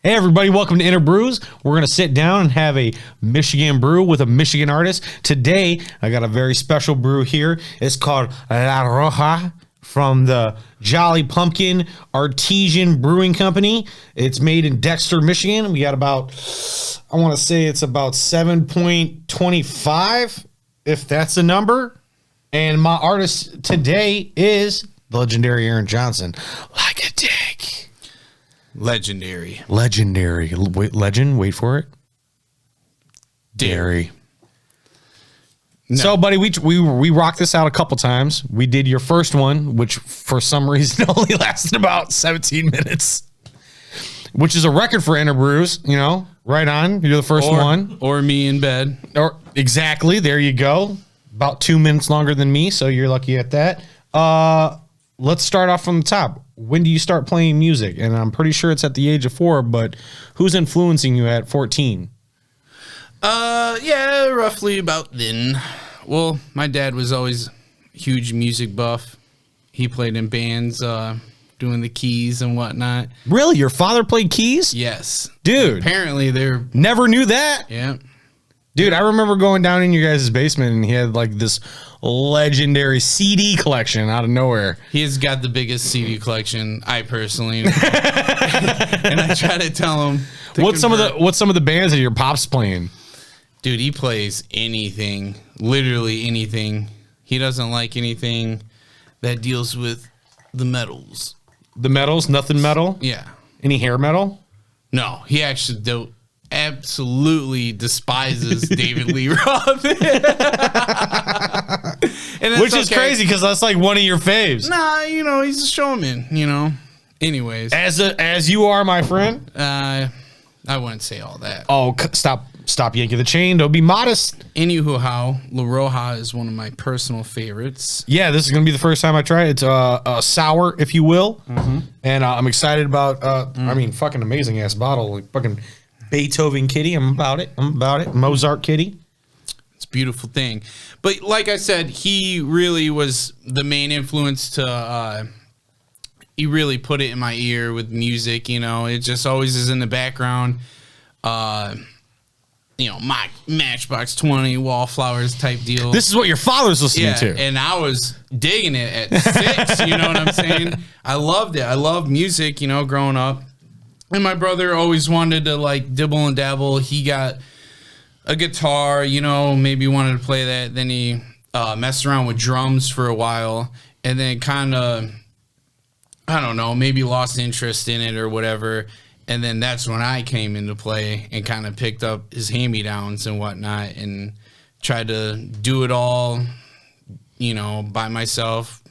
Hey everybody, welcome to Innerbrews. We're going to sit down and have a Michigan brew with a Michigan artist. Today, I got a very special brew here. It's called La Roja from the Jolly Pumpkin Artesian Brewing Company. It's made in Dexter, Michigan. We got about, I want to say it's about 7.25, if that's the number. And my artist today is the legendary Aaron Johnson. Like a dick. Legendary. Wait, legend. Wait for it. Dairy. No. So, buddy, we rocked this out a couple times. We did your first one, which for some reason only lasted about 17 minutes, which is a record for Innerbrews. You know, right on. You're the first one. Or me in bed. Or exactly. There you go. About 2 minutes longer than me, so you're lucky at that. Let's start off from the top. When do you start playing music? And I'm pretty sure it's at the age of 4, but who's influencing you at 14? Yeah, roughly about then. Well, my dad was always a huge music buff. He played in bands, doing the keys and whatnot. Really? Your father played keys? Yes. Dude. Apparently they're... Never knew that? Yeah. Dude, I remember going down in your guys' basement and he had like this legendary CD collection out of nowhere. He's got the biggest CD collection, I personally know. And I try to tell him what's some of the bands that your pop's playing? Dude, he plays anything, literally anything. He doesn't like anything that deals with the metals. The metals? Nothing metal? Yeah. Any hair metal? No, he actually absolutely despises David Lee Roth. Which is crazy because that's like one of your faves. Nah, you know, he's a showman, you know. Anyways. As you are, my friend. I wouldn't say all that. Oh, stop yanking the chain. Don't be modest. Anywho, La Roja is one of my personal favorites. Yeah, this is going to be the first time I try it. It's a sour, if you will. Mm-hmm. And I'm excited about, I mean, fucking amazing ass bottle. Like fucking Beethoven kitty. I'm about it. Mozart kitty. It's a beautiful thing. But like I said, he really was the main influence to, he really put it in my ear with music, you know. It just always is in the background. You know, my Matchbox 20, Wallflowers type deal. This is what your father's listening to. And I was digging it at 6, you know what I'm saying? I loved it. I loved music, you know, growing up. And my brother always wanted to, like, dibble and dabble. He got a guitar, you know, maybe wanted to play that. Then he messed around with drums for a while. And then kind of, I don't know, maybe lost interest in it or whatever. And then that's when I came into play and kind of picked up his hand-me-downs and whatnot and tried to do it all, you know, by myself,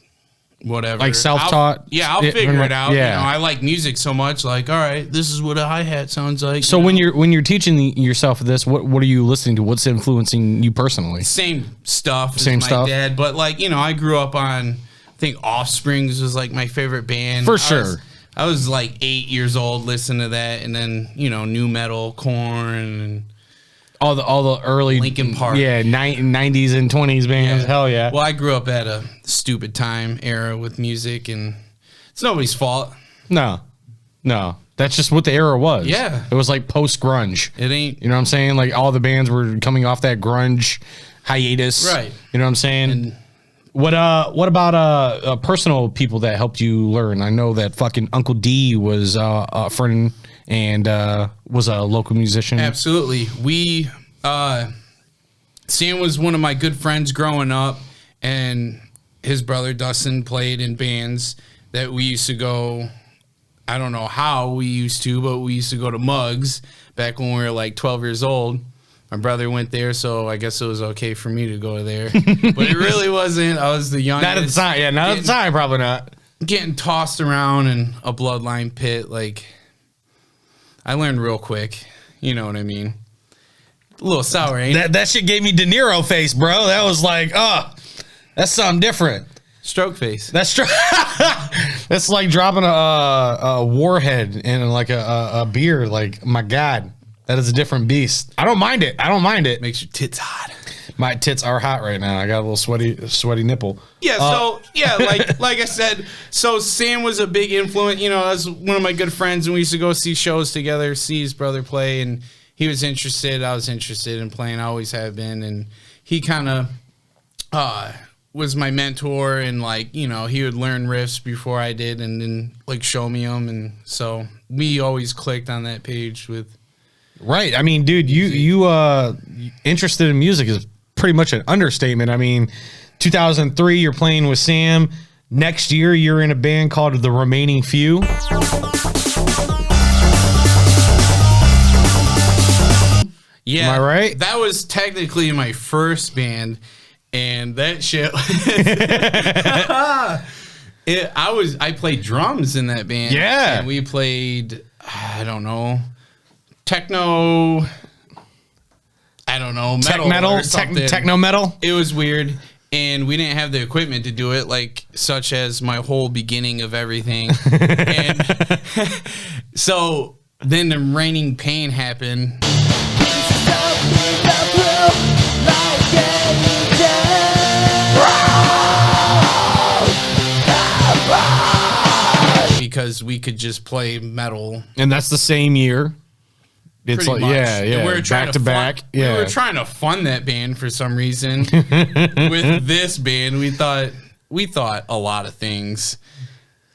whatever. Like self-taught? I'll figure it out. Yeah. You know, I like music so much. Like, all right, this is what a hi-hat sounds like. So when you're teaching yourself this, what are you listening to? What's influencing you personally? Same stuff Same as my dad. But, like, you know, I grew up on, I think Offsprings was, like, my favorite band. For sure. I was like 8 years old listening to that, and then, you know, new metal, Korn, and all the early Linkin Park, 90s and 20s bands. Yeah. Hell yeah. Well, I grew up at a stupid time era with music, and it's nobody's fault. No, that's just what the era was. Yeah, it was like post grunge. It ain't. You know what I'm saying? Like all the bands were coming off that grunge hiatus. Right. You know what I'm saying? And what about personal people that helped you learn? I know that fucking Uncle D was a friend and was a local musician. Absolutely. Sam was one of my good friends growing up, and his brother Destin played in bands that we used to go. I don't know how we used to, but we used to go to Mugs back when we were like 12 years old. My brother went there, so I guess it was okay for me to go there. But it really wasn't. I was the youngest. Not at the time. Yeah, not at the time. Probably not. Getting tossed around in a bloodline pit. Like, I learned real quick. You know what I mean? A little sour, ain't it? That shit gave me De Niro face, bro. That was like, that's something different. Strokeface. That's like dropping a warhead in like a beer. Like, my God. That is a different beast. I don't mind it. Makes your tits hot. My tits are hot right now. I got a little sweaty nipple. Yeah, so like I said, so Sam was a big influence. You know, as one of my good friends, and we used to go see shows together, see his brother play, and he was interested. I was interested in playing. I always have been, and he kind of was my mentor, and like, you know, he would learn riffs before I did, and then like show me them, and so we always clicked on that page with. Right. I mean, dude, you interested in music is pretty much an understatement. I mean, 2003, you're playing with Sam. Next year, you're in a band called The Remaining Few. Yeah. Am I right? That was technically my first band, and that shit. I played drums in that band. Yeah. And we played, I don't know, techno. I don't know, techno metal. It was weird, and we didn't have the equipment to do it, like such as my whole beginning of everything. And so then the Raining Pain happened. Because we could just play metal, and that's the same year. It's like, yeah, and we were back to back. Yeah, we were trying to fund that band for some reason. With this band, we thought a lot of things,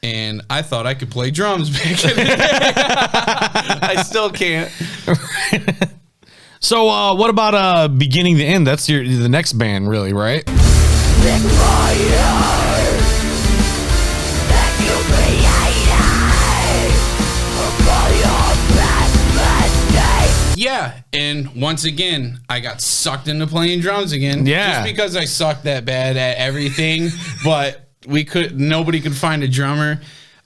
and I thought I could play drums back in the day. I still can't. So, what about beginning to end? That's the next band, really, right? Yeah, and once again, I got sucked into playing drums again. Yeah, just because I sucked that bad at everything, but nobody could find a drummer.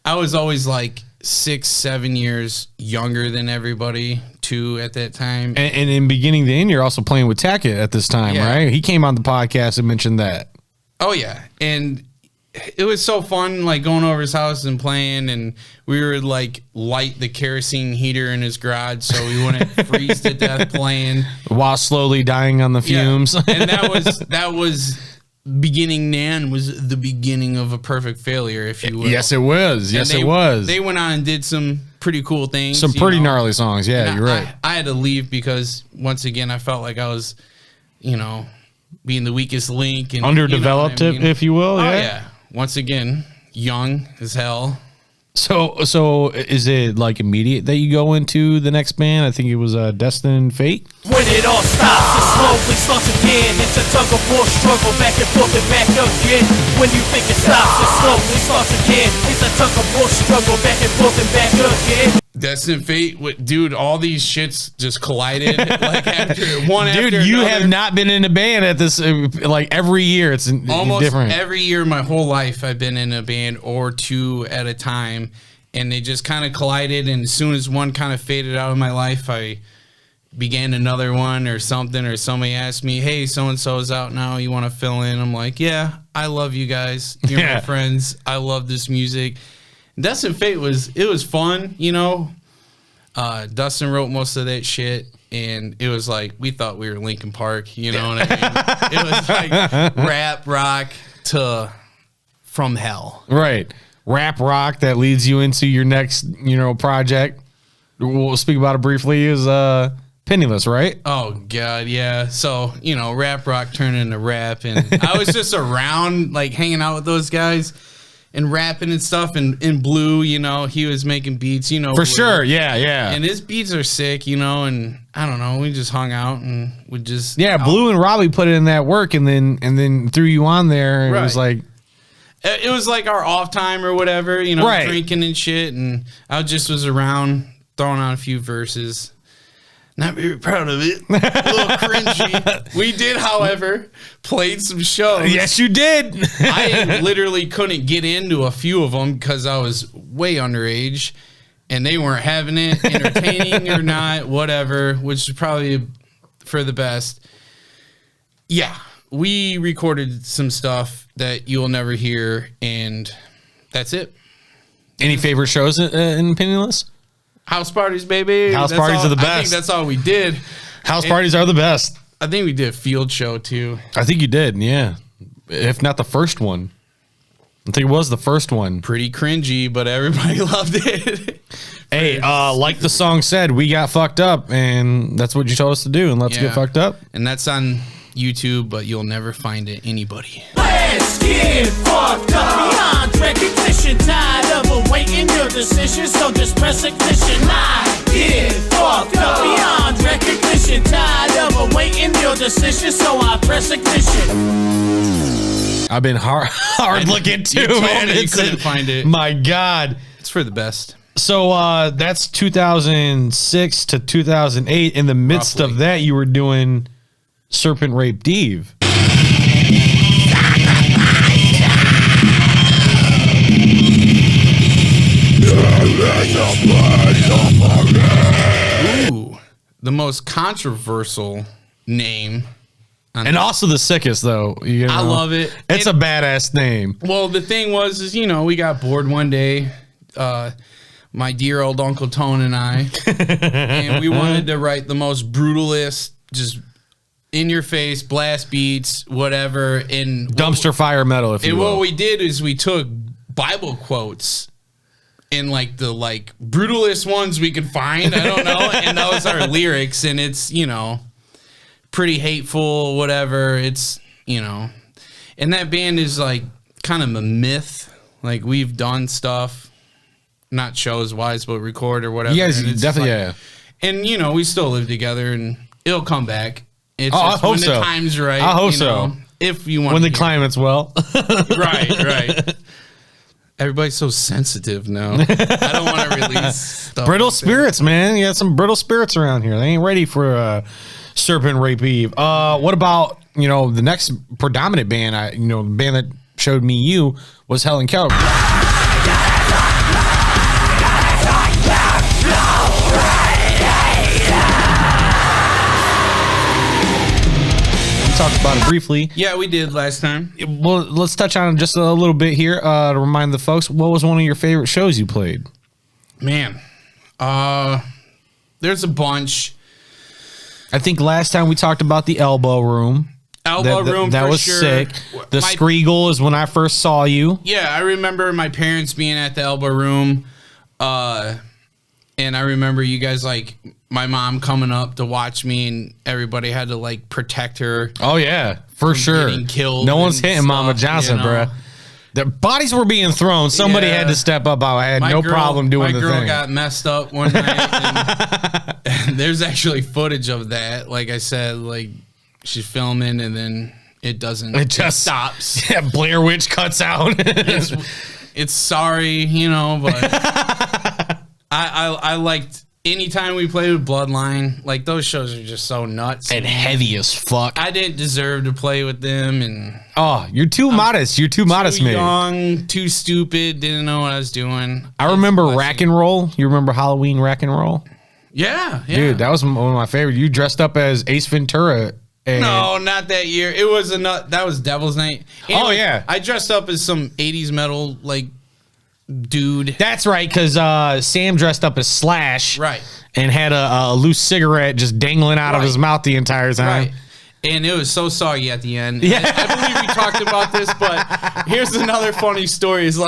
I was always like 6-7 years younger than everybody too at that time. And in beginning to end, you're also playing with Tackett at this time, right? He came on the podcast and mentioned that. Oh yeah, and it was so fun, like going over his house and playing, and we would like light the kerosene heater in his garage so we wouldn't freeze to death playing while slowly dying on the fumes. Yeah. And that was beginning. Nan was the beginning of a perfect failure, if you will. Yes, it was. Yes, it was. They went on and did some pretty cool things, some pretty gnarly songs. Yeah, and you're right. I had to leave because once again I felt like I was, being the weakest link and underdeveloped, if you will. Oh yeah. Once again, young as hell. So is it like immediate that you go into the next band? I think it was Destin Fate. When it all stops, it slowly starts again. It's a tug of war struggle back and forth and back again. When you think it stops, it slowly starts again. It's a tug of war struggle back and forth and back again. Destin Fate, dude, all these shits just collided like after Dude, you another. have not been in a band at this like every year. It's almost different. Every year, my whole life, I've been in a band or two at a time, and they just kind of collided. And as soon as one kind of faded out of my life, I began another one or something. Or somebody asked me, "Hey, so and so is out now. You want to fill in?" I'm like, "Yeah, I love you guys. You're my friends. I love this music." Destin Fate was fun, Dustin wrote most of that shit, and it was like we thought we were Linkin Park, you know what I mean? It was like rap rock to From Hell. Right. Rap rock that leads you into your next, project. We'll speak about it briefly is Penniless, right? Oh God, yeah. So, rap rock turned into rap, and I was just around like hanging out with those guys and rapping and stuff, and Blue, he was making beats, For Blue. sure, yeah. And his beats are sick, and I don't know, we just hung out and would just Blue and Robbie put in that work and then threw you on there, and it was like our off time or whatever, drinking and shit, and I just was around throwing on a few verses. Not very proud of it. A little cringy. We did, however, played some shows. Yes, you did. I literally couldn't get into a few of them because I was way underage, and they weren't having it, entertaining or not, whatever, which is probably for the best. Yeah, we recorded some stuff that you'll never hear, and that's it. Any favorite shows in Penniless? House parties, baby. House parties are the best. I think that's all we did. House parties are the best. I think we did a field show too. I think you did, yeah. If not the first one. I think it was the first one. Pretty cringy, but everybody loved it. Hey, like the song said, we got fucked up, and that's what you told us to do, and let's get fucked up. And that's on YouTube, but you'll never find it anybody. Let's get fucked up beyond recognition. Tired of awaiting your decision, so just press ignition. I get fucked up beyond recognition. Tired of awaiting your decision, so I press ignition. I've been hard looking too, man. You couldn't find it. My God. It's for the best. So that's 2006 to 2008. In the midst of that, you were doing Serpent Eve. Ooh, the most controversial name. And also the sickest, though. You know? I love it. It's a badass name. Well, the thing was, we got bored one day. My dear old Uncle Tone and I, and we wanted to write the most brutalist, just in your face, blast beats, whatever. And dumpster fire metal, if you will. What we did is we took Bible quotes and the brutalist ones we could find. I don't know. And that was our lyrics. And it's, pretty hateful, whatever. It's, and that band is kind of a myth. We've done stuff. Not shows wise, but record or whatever. You guys definitely, yeah. And we still live together, and it'll come back. It's I just hope when so. the time's right. I hope so. If you want, when the climate's well. right. Everybody's so sensitive now. I don't want to release stuff. Brittle Spirits, man. You got some Brittle Spirits around here. They ain't ready for Serpent Eve. What about the next predominant band? The band that showed me you was Helen Keller. Talked about it briefly. Yeah, we did last time. Well, let's touch on it just a little bit here to remind the folks. What was one of your favorite shows you played? Man, there's a bunch. I think last time we talked about the Elbow Room. That was sure. sick. The Screagle is when I first saw you. Yeah, I remember my parents being at the Elbow Room, and I remember you guys my mom coming up to watch me, and everybody had to protect her. Oh yeah, for sure. Getting killed. No one's hitting Mama Johnson, bruh. The bodies were being thrown. Somebody had to step up. I had no problem doing the thing. My girl got messed up one night. And there's actually footage of that. Like I said, she's filming, and then it doesn't. It just stops. Yeah, Blair Witch cuts out. It's sorry, but I liked. Anytime we played with Bloodline, those shows are just so nuts and heavy as fuck. I didn't deserve to play with them, and you're too modest. You're too modest, man. Young, too stupid, didn't know what I was doing. I remember Rack and Roll. You remember Halloween Rack and Roll? Yeah. Dude, that was one of my favorites. You dressed up as Ace Ventura. No, not that year. It was that was Devil's Night. Anyway, yeah, I dressed up as some 80s metal dude. That's right, because Sam dressed up as Slash, right, and had a loose cigarette just dangling out of his mouth the entire time. Right. And it was so soggy at the end. Yeah. I believe we talked about this, but here's another funny story. It's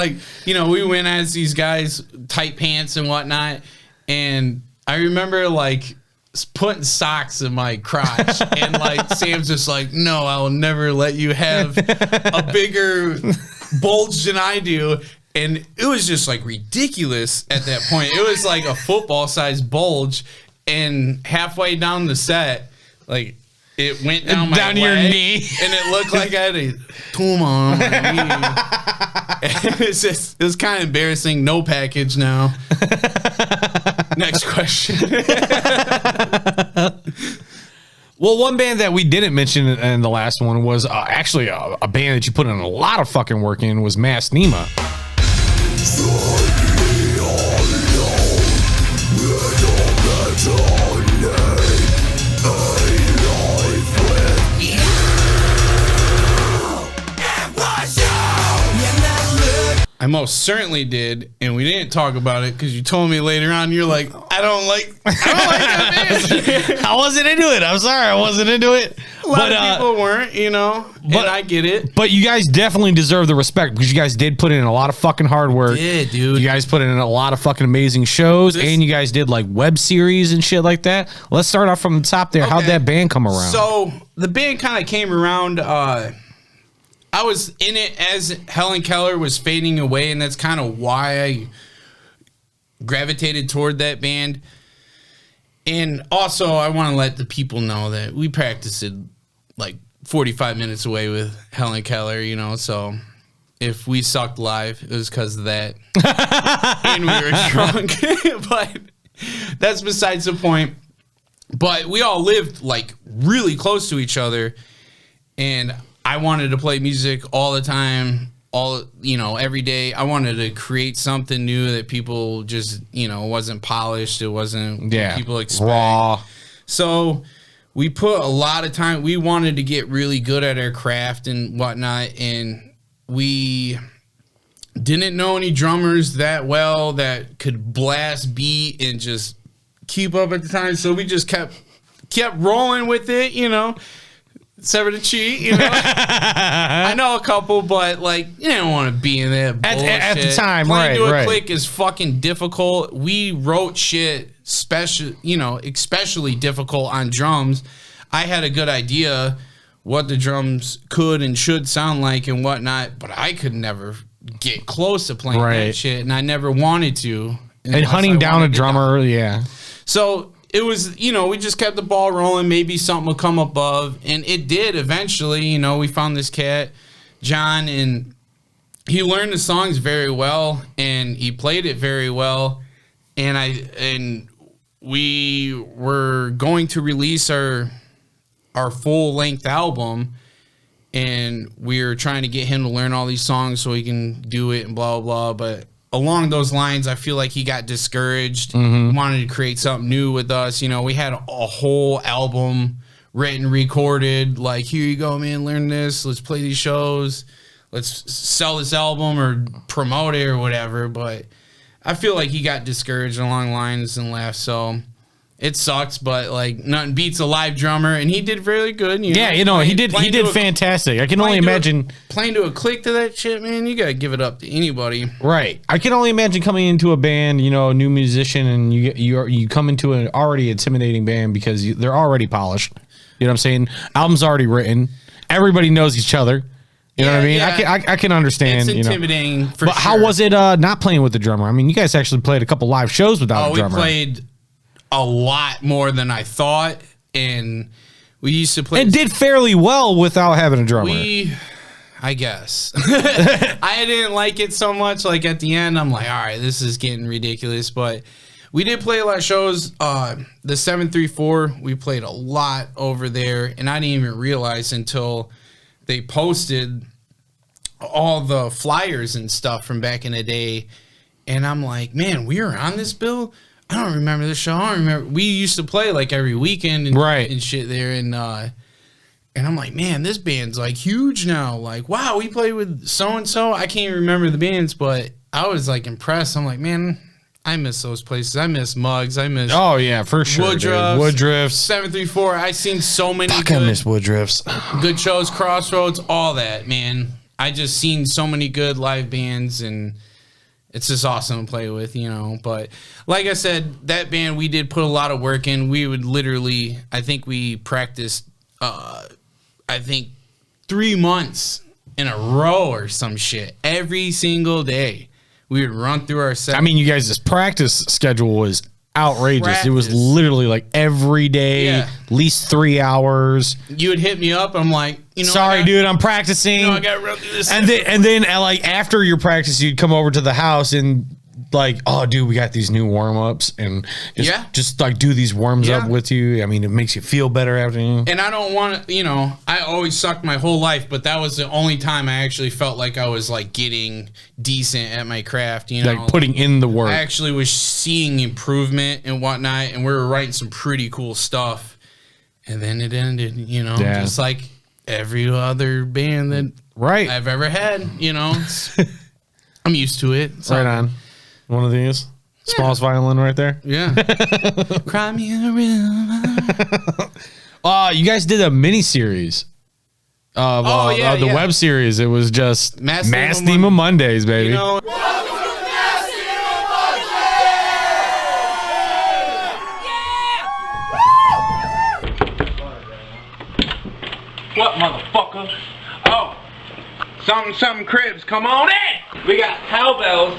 we went as these guys, tight pants and whatnot, and I remember putting socks in my crotch, and Sam's just no, I will never let you have a bigger bulge than I do. And it was just ridiculous at that point. It was a football sized bulge, and halfway down the set, it went down my leg, your knee, and it looked like I had a tumor on my knee. It was kind of embarrassing. No package now. Next question. Well, one band that we didn't mention in the last one was actually a band that you put in a lot of fucking work in was Mass Nema. I most certainly did, and we didn't talk about it because you told me later on. You're like, I don't like that band. I wasn't into it. I'm sorry, I wasn't into it. A lot of people weren't, you know, and I get it. But you guys definitely deserve the respect because you guys did put in a lot of fucking hard work. Yeah, dude. You guys put in a lot of fucking amazing shows, and you guys did like web series and shit like that. Let's start off from the top there. Okay. How'd that band come around? So the band kind of came around. I was in it as Helen Keller was fading away, and that's kind of why I gravitated toward that band. And also, I want to let the people know that we practiced it like 45 minutes away with Helen Keller, you know, so if we sucked live, it was because of that. And we were drunk. But that's besides the point. But we all lived like really close to each other, and I wanted to play music all the time, every day. I wanted to create something new that people just, wasn't polished. It wasn't what people expect. Raw. So we put a lot of time. We wanted to get really good at our craft and whatnot, and we didn't know any drummers that well that could blast beat and just keep up at the time. So we just kept rolling with it, Sever to cheat, I know a couple, but you don't want to be in that bullshit. At the time, Playing to a click is fucking difficult. We wrote shit especially difficult on drums. I had a good idea what the drums could and should sound like and whatnot, but I could never get close to playing that shit, and I never wanted to. And hunting down a drummer, So it was, we just kept the ball rolling. Maybe something would come above. And it did eventually. We found this cat, John, and he learned the songs very well, and he played it very well. And we were going to release our full-length album, and we were trying to get him to learn all these songs so he can do it and blah, blah, blah. But along those lines, I feel like he got discouraged, wanted to create something new with us. We had a whole album written, recorded, like, here you go, man, learn this, let's play these shows, let's sell this album or promote it or whatever. But I feel like he got discouraged along the lines and left, so it sucks, but nothing beats a live drummer, and he did really good. He did fantastic. I can only imagine playing to a click to that shit, man. You gotta give it up to anybody, right? I can only imagine coming into a band, a new musician, and you come into an already intimidating band because they're already polished. You know what I'm saying? Album's already written. Everybody knows each other. You know what I mean? Yeah. I can understand. It's intimidating, for but sure. How was it not playing with the drummer? I mean, you guys actually played a couple live shows without a drummer. We played a lot more than I thought, and we used to play. And did fairly well without having a drummer. I guess. I didn't like it so much. Like at the end, I'm like, all right, this is getting ridiculous. But we did play a lot of shows. The 734, we played a lot over there, and I didn't even realize until they posted all the flyers and stuff from back in the day. And I'm like, man, we were on this bill? I don't remember the show. I don't remember. We used to play every weekend and shit there. And I'm like, man, this band's huge now. Wow, we played with so-and-so. I can't even remember the bands, but I was impressed. I'm like, man, I miss those places. I miss Mugs. I miss for sure. Woodruffs. 734. I seen so many I miss Woodruffs. Good shows, Crossroads, all that, man. I just seen so many good live bands, and it's just awesome to play with, But like I said, that band, we did put a lot of work in. We would literally, I think we practiced, 3 months in a row or some shit. Every single day. We would run through our set. I mean, you guys' practice schedule was outrageous. It was literally every day, at least 3 hours. You would hit me up. I'm like, sorry, dude, I'm practicing. I got to run through this. And then after your practice, you'd come over to the house and oh, dude, we got these new warm ups, and just do these warms up with you. I mean, it makes you feel better after. And I don't want to, I always sucked my whole life, but that was the only time I actually felt like I was getting decent at my craft. Putting in the work. I actually was seeing improvement and whatnot, and we were writing some pretty cool stuff. And then it ended, just like every other band that I've ever had, I'm used to it. Right on. One of these. Smallest violin right there. Yeah. Cry me a river. You guys did a mini series of the web series. It was just Mass Nema Mondays, baby. You know, What, motherfucker? Oh, something cribs, come on in! We got cowbells.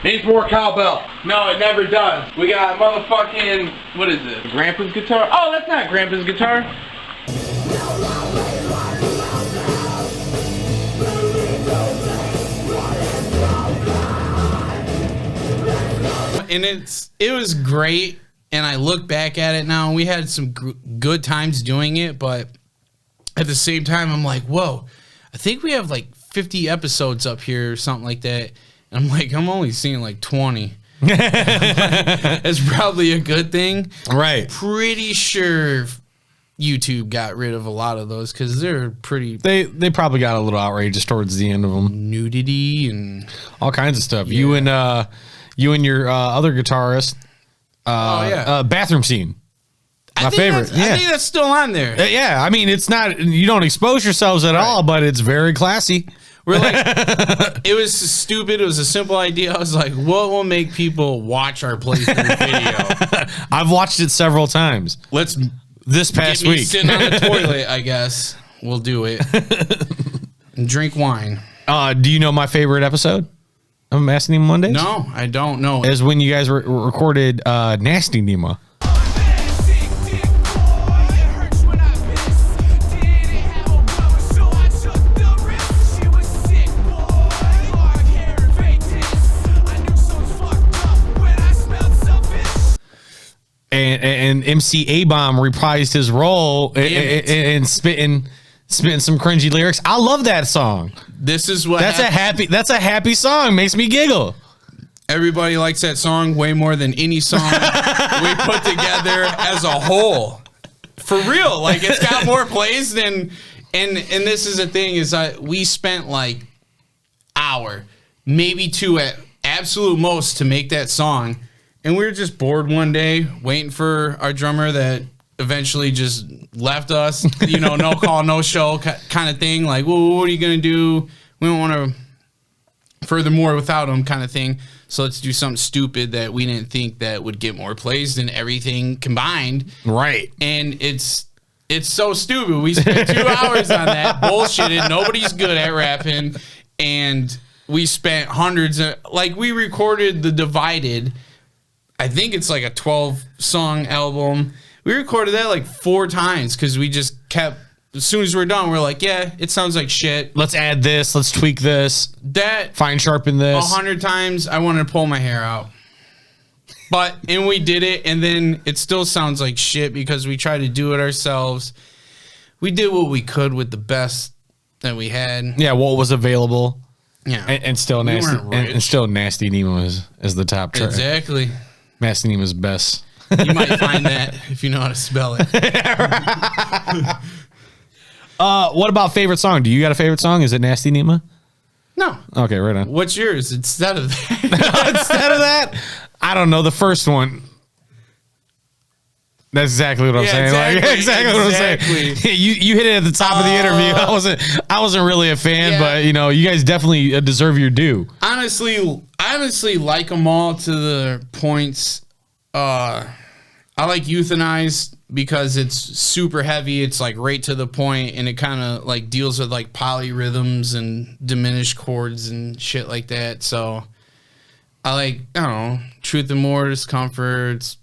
Needs more cowbell. No, it never does. We got motherfucking, what is it? Grandpa's guitar? Oh, that's not Grandpa's guitar. and it was great. And I look back at it now, and we had some good times doing it, but at the same time, I'm like, whoa, I think we have like 50 episodes up here or something like that. And I'm like, I'm only seeing like 20. It's probably a good thing. Right. Pretty sure YouTube got rid of a lot of those because they're pretty... They probably got a little outrageous towards the end of them. Nudity and... all kinds of stuff. Yeah. You and your other guitarist... bathroom scene. My favorite. I think that's still on there. Yeah, I mean, it's not, you don't expose yourselves at all, but it's very classy. We're like, it was stupid. It was a simple idea. I was like, what will make people watch our playthrough video? I've watched it several times. This past week. Sitting on the toilet, I guess. We'll do it. And drink wine. Do you know my favorite episode of Nasty Nema Mondays? No, I don't know. Is when you guys recorded Nasty Nema. And MC A-Bomb reprised his role and spitting some cringy lyrics. I love that song. This is what That's a happy song. Makes me giggle. Everybody likes that song way more than any song we put together as a whole. For real. Like, it's got more plays than... And this is the thing, is we spent like hour, maybe two at absolute most to make that song. And we were just bored one day waiting for our drummer that eventually just left us, no call, no show kind of thing. Like, well, what are you going to do? We don't want to furthermore without him kind of thing. So let's do something stupid that we didn't think that would get more plays than everything combined. Right. And it's so stupid. We spent 2 hours on that, bullshitted. Nobody's good at rapping. And we spent hundreds of, like, we recorded The Divided. I think it's like a 12-song album. We recorded that like 4 times because we just kept, as soon as we're done, we're like, yeah, it sounds like shit. Let's add this. Let's tweak this. That fine sharpen this. 100 times, I wanted to pull my hair out. And we did it, and then it still sounds like shit because we tried to do it ourselves. We did what we could with the best that we had. Yeah, what was available. Yeah. And still nasty. And still Nasty Nema is the top track. Exactly. Nasty Nema's best. You might find that if you know how to spell it. What about favorite song? Do you got a favorite song? Is it Nasty Nema? No. Okay, right on. What's yours instead of that? Instead of that, I don't know. The first one. That's exactly what I'm saying. Exactly what I'm saying. You hit it at the top of the interview. I wasn't really a fan, but you guys definitely deserve your due. Honestly, I like them all to the points. I like Euthanized because it's super heavy. It's like right to the point, and it kind of like deals with like polyrhythms and diminished chords and shit like that. So I don't know, Truth and More Discomforts.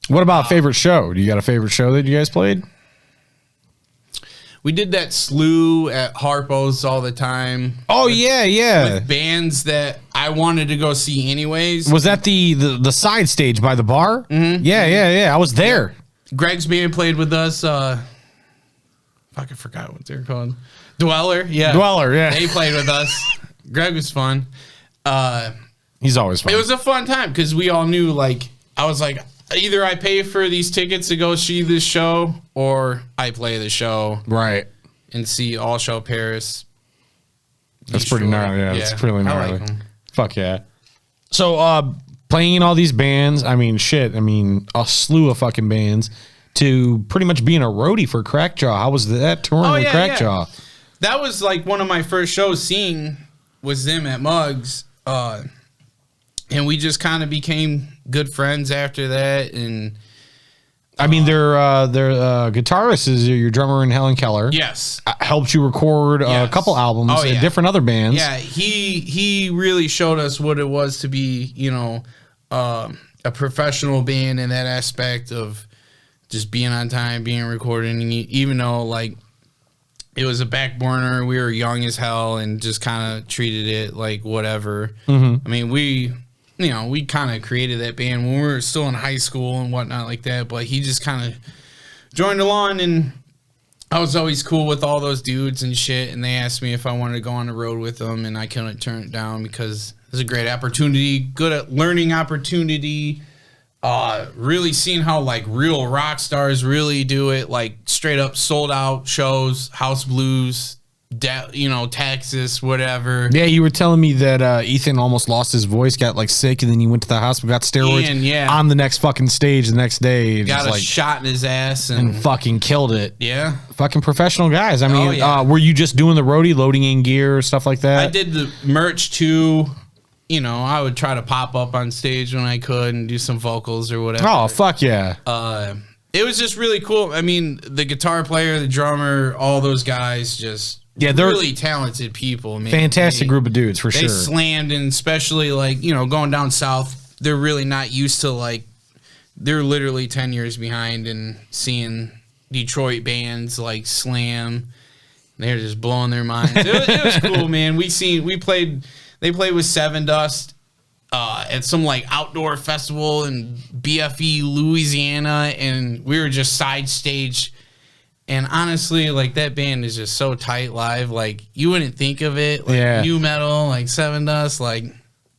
What about favorite show? Do you got a favorite show that you guys played? we did that slew at Harpo's all the time. Oh, yeah. With bands that I wanted to go see anyways. Was that the side stage by the bar? Mm-hmm. Yeah. I was there. Greg's band played with us. Fuck, I forgot what they're called. Dweller, yeah. They played with us. Greg was fun. He's always fun. It was a fun time because we all knew, like, I was like, either I pay for these tickets to go see this show or I play the show. Right. And see All Show Paris. That's pretty gnarly. Yeah, that's pretty gnarly. I like them. Fuck yeah. So, playing in all these bands, I mean, a slew of fucking bands, to pretty much being a roadie for Crackjaw. How was that touring with Crackjaw? Yeah. That was like one of my first shows seeing was them at Muggs. And we just kind of became good friends after that. And I mean, their guitarist is your drummer in Helen Keller. Yes. Helped you record a couple albums in different other bands. Yeah, he really showed us what it was to be, a professional band in that aspect of just being on time, being recorded. And even though, like, it was a back burner, we were young as hell and just kind of treated it like whatever. Mm-hmm. I mean, we kind of created that band when we were still in high school and whatnot like that, but he just kind of joined along, and I was always cool with all those dudes and shit, and they asked me if I wanted to go on the road with them, and I couldn't turn it down because it was a great opportunity, good at learning opportunity, really seeing how, like, real rock stars really do it, like, straight up sold out shows, house blues, Texas, whatever. Yeah, you were telling me that Ethan almost lost his voice, got like sick, and then he went to the hospital, got steroids on the next fucking stage the next day. Got a shot in his ass and fucking killed it. Yeah. Fucking professional guys. I mean, were you just doing the roadie, loading in gear, stuff like that? I did the merch too. I would try to pop up on stage when I could and do some vocals or whatever. Oh, fuck yeah. It was just really cool. I mean, the guitar player, the drummer, all those guys just... Yeah, they're really talented people, man. Fantastic group of dudes, for sure. They slammed, and especially, like, going down south, they're really not used to, like, they're literally 10 years behind and seeing Detroit bands, like, slam. They're just blowing their minds. It was cool, man. They played with Seven Dust at some, like, outdoor festival in BFE, Louisiana, and we were just side stage. And honestly, like, that band is just so tight live. Like, you wouldn't think of it. Like, new metal, like Seven Dust, like,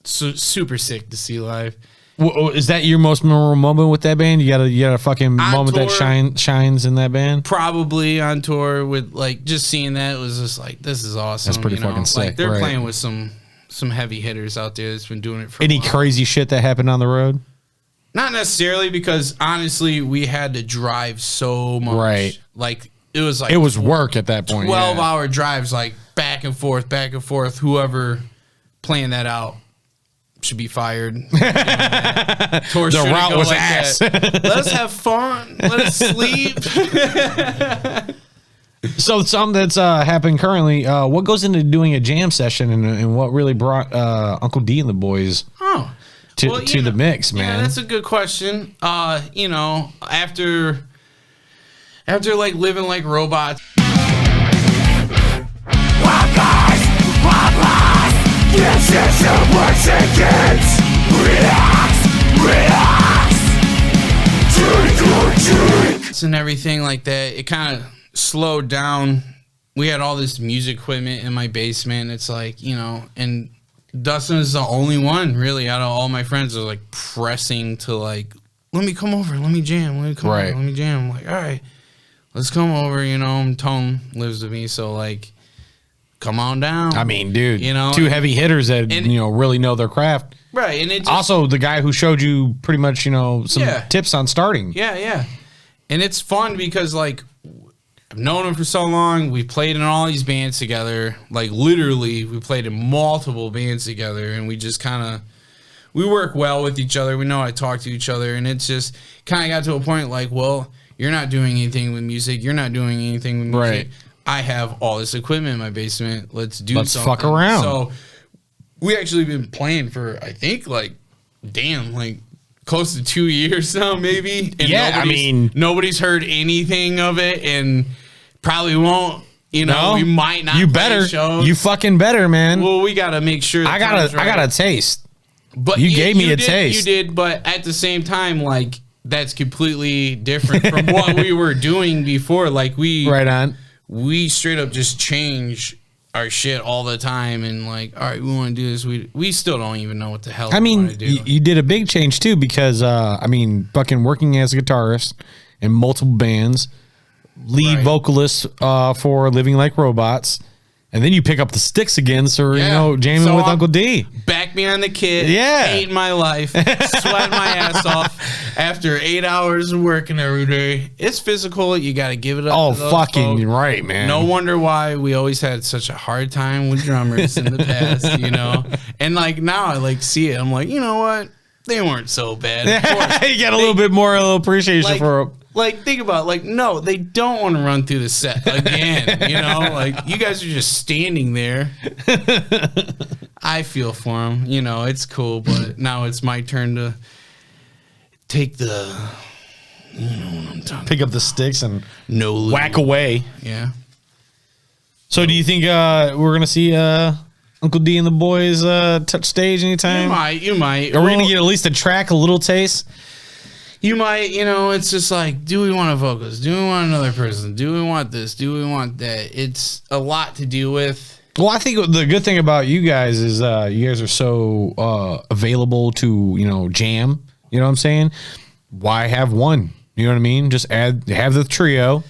super sick to see live. Well, is that your most memorable moment with that band? You got a fucking moment that shines in that band? Probably on tour with, like, just seeing that, it was just like, this is awesome. That's pretty fucking sick. Like, they're playing with some heavy hitters out there that's been doing it for any crazy shit that happened on the road? Not necessarily, because honestly, we had to drive so much. Right. Like, it was work at that point. 12-hour drives, like, back and forth. Whoever planned that out should be fired. The route was like ass. Let us have fun. Let us sleep. So something that's happened currently, what goes into doing a jam session, and what really brought Uncle D and the boys to the mix, man? Yeah, that's a good question. After like living like robots. And everything like that, it kind of slowed down. We had all this music equipment in my basement. It's like, and Dustin is the only one really out of all my friends that was like pressing to, like, let me come over, let me jam, let me come over, let me jam. I'm like, all right, let's come over, and Tone lives with me, so, like, come on down. I mean, dude, two heavy hitters that, really know their craft. Right. And it just, also the guy who showed you pretty much, some tips on starting. Yeah. And it's fun because, like, I've known him for so long. We played in all these bands together. Like, literally, we played in multiple bands together, and we just kind of, we work well with each other. We know how to talk to each other, and it's just kind of got to a point like, well, you're not doing anything with music. You're not doing anything with music. Right. I have all this equipment in my basement. Let's something. Fuck around. So we actually been playing for, I think, like, close to 2 years now, maybe. And nobody's heard anything of it, and Probably won't. You know, we might not. You play better. shows. You fucking better, man. Well, we gotta make sure. I got a taste. But you gave me a taste. You did, but at the same time, like that's completely different from what we were doing before. Like right on. We straight up just change our shit all the time, and like, all right, we want to do this. We still don't even know what the hell. I mean, do. you did a big change too, because I mean, fucking working as a guitarist in multiple bands, lead vocalist for Living Like Robots, and then you pick up the sticks again, so you know, jamming with Uncle D. Back me on the kid. Yeah, hating my life, sweating my ass off after 8 hours of working every day. It's physical. You got to give it up. Oh, fucking folk. Right, man. No wonder why we always had such a hard time with drummers in the past, you know. And like now, I like see it. I'm like, you know what? They weren't so bad. You got a little bit more appreciation like, for. Like, think about it. Like, no, they don't want to run through the set again. You know, like you guys are just standing there. I feel for them. You know, it's cool, but now it's my turn to take the. You know what I'm talking. Pick up the sticks and whack little, away. Yeah. So, do you think we're gonna see Uncle D and the boys touch stage anytime? You might. Are we gonna get at least a little taste? You might, you know, it's just like, do we want a vocalist? Do we want another person? Do we want this? Do we want that? It's a lot to deal with. Well, I think the good thing about you guys is you guys are so available to, you know, jam. You know what I'm saying? Why have one? You know what I mean? Just have the trio,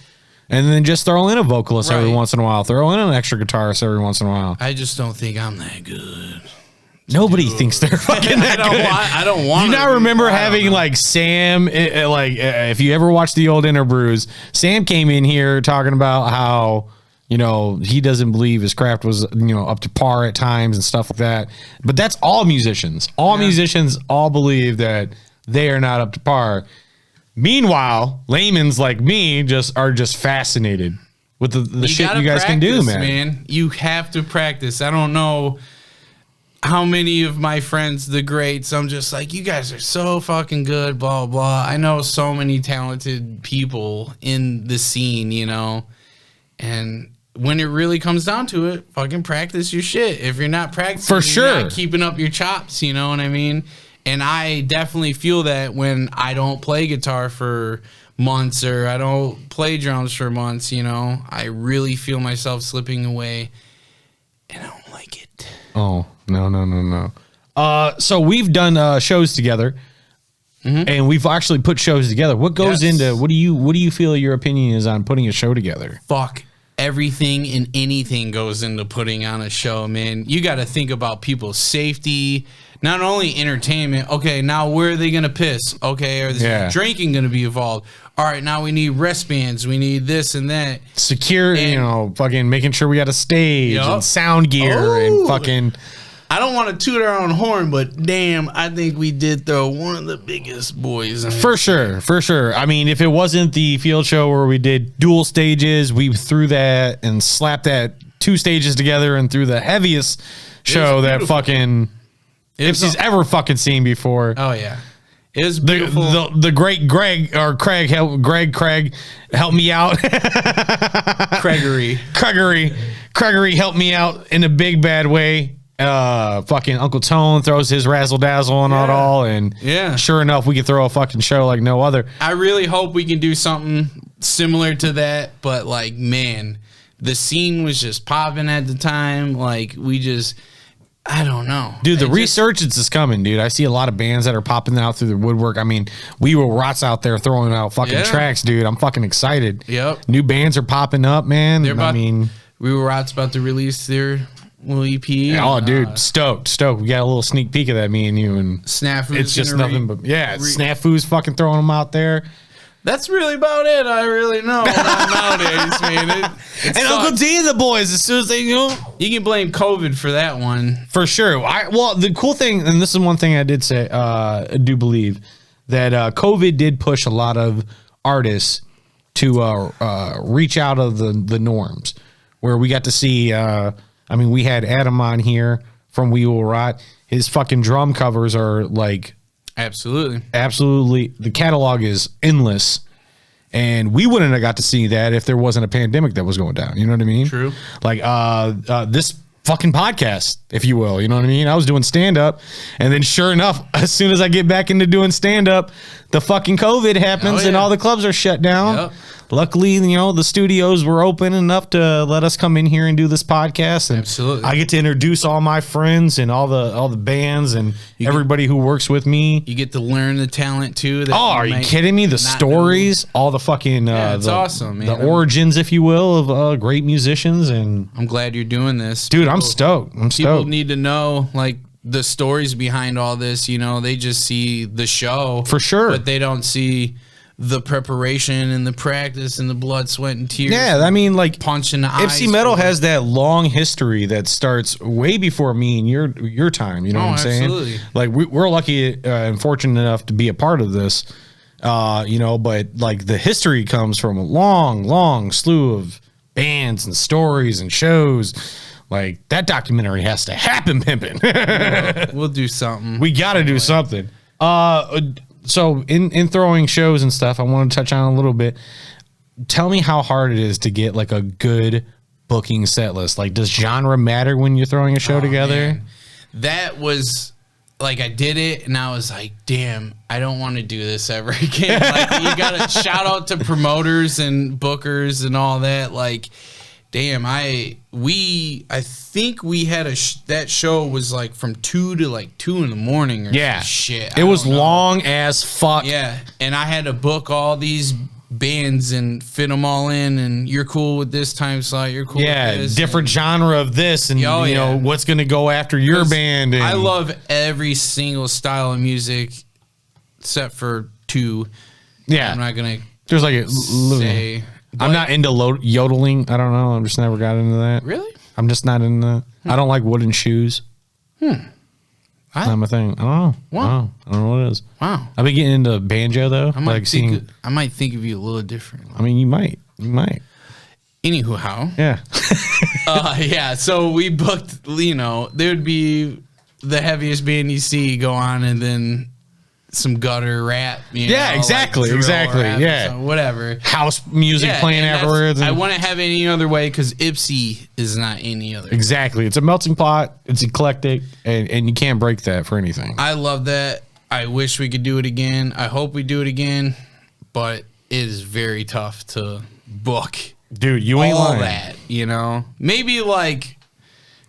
and then just throw in a vocalist every once in a while. Throw in an extra guitarist every once in a while. I just don't think I'm that good. Nobody thinks they're fucking that good. I don't want. Do you not remember having like Sam? If you ever watched the old Innerbrews, Sam came in here talking about how, you know, he doesn't believe his craft was, you know, up to par at times and stuff like that. But that's all musicians. All musicians all believe that they are not up to par. Meanwhile, laymen's like me are just fascinated with the shit you guys can do, man. You have to practice. I don't know how many of my friends, the greats, I'm just like, you guys are so fucking good, blah, blah. I know so many talented people in the scene, you know, and when it really comes down to it, fucking practice your shit. If you're not practicing, you're not keeping up your chops, you know what I mean? And I definitely feel that when I don't play guitar for months or I don't play drums for months, you know, I really feel myself slipping away, and I don't like it. Oh, no. So we've done shows together, and we've actually put shows together. What goes into what do you feel your opinion is on putting a show together? Fuck. Everything and anything goes into putting on a show, man. You got to think about people's safety, not only entertainment. Okay, now where are they going to piss? Okay, or drinking going to be involved? All right, now we need wristbands. We need this and that. Secure, you know, fucking making sure we got a stage and sound gear and fucking. I don't want to toot our own horn, but damn, I think we did throw one of the biggest boys. For sure. I mean, if it wasn't the field show where we did dual stages, we threw that and slapped that 2 stages together and threw the heaviest show that fucking Ipsy's ever fucking seen before. Oh yeah. It was beautiful. The great Craig helped me out. Gregory helped me out in a big bad way. Fucking Uncle Tone throws his razzle dazzle on it all, and sure enough, we could throw a fucking show like no other. I really hope we can do something similar to that, but like, man, the scene was just popping at the time. Like, I don't know, dude. The resurgence is coming, dude. I see a lot of bands that are popping out through the woodwork. I mean, we were rots out there throwing out fucking tracks, dude. I'm fucking excited. Yep, new bands are popping up, man. We were rots about to release their little EP. Oh, dude, stoked. We got a little sneak peek of that, me and you, and Snafu's. It's just nothing but Snafu's fucking throwing them out there. That's really about it. I really know nowadays, man. And Uncle D and the boys, as soon as they, you know, you can blame COVID for that one for sure. Well, the cool thing, and this is one thing I did say, I do believe that COVID did push a lot of artists to reach out of the norms, where we got to see. I mean, we had Adam on here from We Will Rot. His fucking drum covers are like. Absolutely. The catalog is endless, And we wouldn't have got to see that if there wasn't a pandemic that was going down. You know what I mean? True. Like this fucking podcast, if you will. You know what I mean? I was doing stand up, and then sure enough, as soon as I get back into doing stand up, the fucking COVID happens and all the clubs are shut down. Yep. Luckily, you know, the studios were open enough to let us come in here and do this podcast. And Absolutely. I get to introduce all my friends and all the bands and everybody who works with me. You get to learn the talent too. That Are you kidding me? The stories, all the fucking it's awesome, man. The origins, if you will, of great musicians. And I'm glad you're doing this, dude, I'm stoked. I'm People stoked need to know like the stories behind all this. You know, they just see the show for sure, but they don't see the preparation and the practice and the blood, sweat, and tears. Yeah, I mean, like punch in the eyes. FC Metal has that long history that starts way before me and your time. You know what I'm saying? Absolutely. Like we're lucky and fortunate enough to be a part of this. You know, but like the history comes from a long slew of bands and stories and shows. Like that documentary has to happen, pimpin'. We'll do something. We got to do something. So in throwing shows and stuff, I want to touch on a little bit. Tell me how hard it is to get like a good booking set list. Like, does genre matter when you're throwing a show together? Man. That was like, I did it and I was like, damn, I don't want to do this ever again. Like, you got to shout out to promoters and bookers and all that. Like, damn, I think we had that show was like from 2 to like 2 in the morning or some shit. It was long as fuck. Yeah, and I had to book all these bands and fit them all in, and you're cool with this time slot, you're cool with this. Different genre of this, and you know what's going to go after your band. And I love every single style of music except for 2. Yeah. I'm not going to There's like say... I'm not into yodeling. I don't know. I'm just never got into that. Really? I'm just not into that. I don't like wooden shoes. Not my thing. I don't know. Wow. I don't know what it is. Wow. I've been getting into banjo though. I might think of you a little different. I mean, you might. Anywho, how? Yeah. Yeah. So we booked. You know, there would be the heaviest band you see go on, and then some gutter rap. Exactly. Like exactly. Yeah. Whatever. House music playing afterwards. I wouldn't have it any other way because Ipsy is not any other. Exactly. It's a melting pot. It's eclectic, and you can't break that for anything. I love that. I wish we could do it again. I hope we do it again, but it is very tough to book. Dude, you ain't all lying. That, you know, maybe like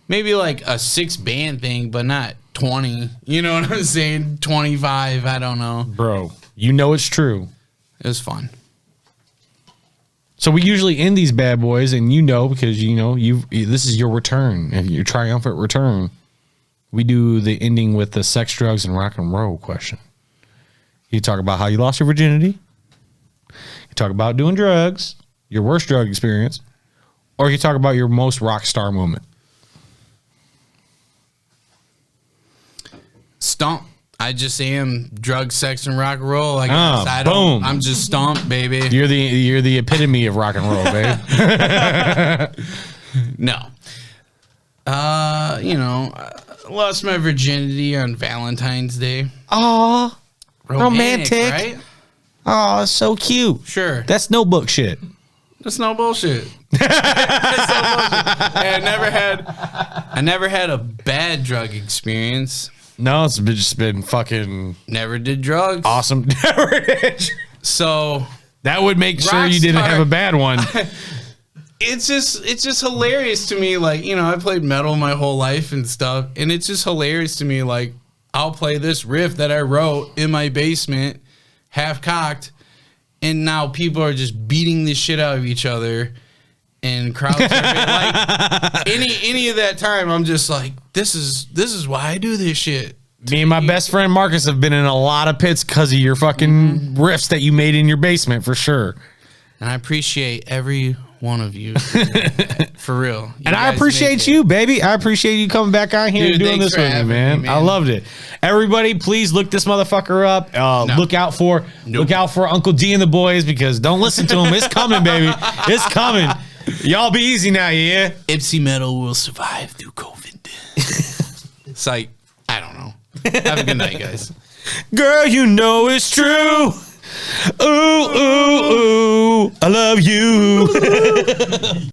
a 6 band thing, but not 20. You know what I'm saying? 25. I don't know. Bro, you know it's true. It was fun. So we usually end these bad boys, and you know, because you know this is your return, and your triumphant return. We do the ending with the sex, drugs, and rock and roll question. You talk about how you lost your virginity. You talk about doing drugs, your worst drug experience, or you talk about your most rock star moment. Stomp. I just am drug, sex, and rock and roll. I guess boom. I'm just stomp, baby. You're the epitome of rock and roll, babe. No. You know, I lost my virginity on Valentine's Day. Aw, romantic. Right? Oh, so cute. Sure. That's no book shit. That's no bullshit. That's no bullshit. I never had a bad drug experience. No, it's just been fucking Never did drugs. awesome. Never did. So That would make sure you didn't have a bad one. it's just hilarious to me. Like, you know, I played metal my whole life and stuff, and it's just hilarious to me. Like, I'll play this riff that I wrote in my basement, half cocked, and now people are just beating the shit out of each other, and crowds are like any of that time. I'm just like, this is why I do this shit. Me and my best friend Marcus have been in a lot of pits because of your fucking riffs that you made in your basement, for sure. And I appreciate every one of you. For real. And I appreciate you, baby. I appreciate you coming back on here and doing this with me, man. I loved it. Everybody, please look this motherfucker up. Look out for Uncle D and the boys, because don't listen to him. It's coming, baby. It's coming. Y'all be easy now, yeah? Ipsy Metal will survive through COVID. It's like, I don't know. Have a good night, guys. Girl, you know it's true. Ooh, ooh, ooh. I love you.